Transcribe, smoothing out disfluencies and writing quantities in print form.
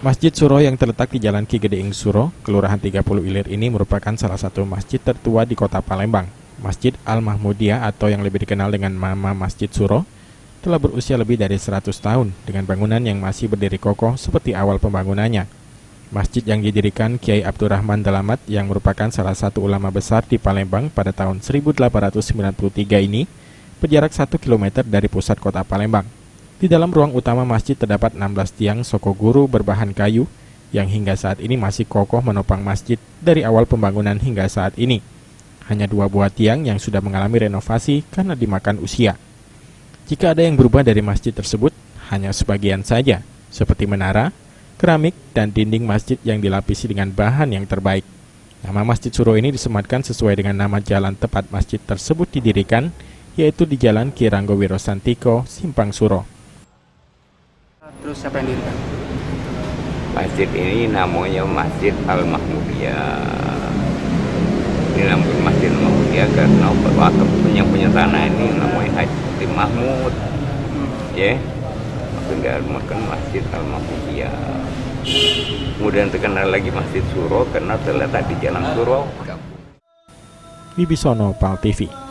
Masjid Suro yang terletak di Jalan Ki Gedeing Suro, Kelurahan 30 Ilir ini merupakan salah satu masjid tertua di kota Palembang. Masjid Al-Mahmudiyah atau yang lebih dikenal dengan Mama Masjid Suro telah berusia lebih dari 100 tahun dengan bangunan yang masih berdiri kokoh seperti awal pembangunannya. Masjid yang didirikan Kiai Abdurrahman Dalamat yang merupakan salah satu ulama besar di Palembang pada tahun 1893 ini berjarak 1 km dari pusat kota Palembang. Di dalam ruang utama masjid terdapat 16 tiang sokoguru berbahan kayu yang hingga saat ini masih kokoh menopang masjid dari awal pembangunan hingga saat ini. Hanya 2 buah tiang yang sudah mengalami renovasi karena dimakan usia. Jika ada yang berubah dari masjid tersebut, hanya sebagian saja, seperti menara, keramik, dan dinding masjid yang dilapisi dengan bahan yang terbaik. Nama Masjid Suro ini disematkan sesuai dengan nama jalan tempat masjid tersebut didirikan, yaitu di Jalan Ki Ranggo Wirosantiko, Simpang Suro. Terus siapa yang dirikan? Masjid ini namanya Masjid Al-Mahmudiyah. Ini namanya Masjid Al-Mahmudiyah karena wakaf punya tanah ini namanya Haji Mahmud. Ya, makanya makan Masjid Al-Mahmudiyah. Kemudian terkenal lagi Masjid Suro karena terletak di Jalan Suro. Wibisono, PAL TV.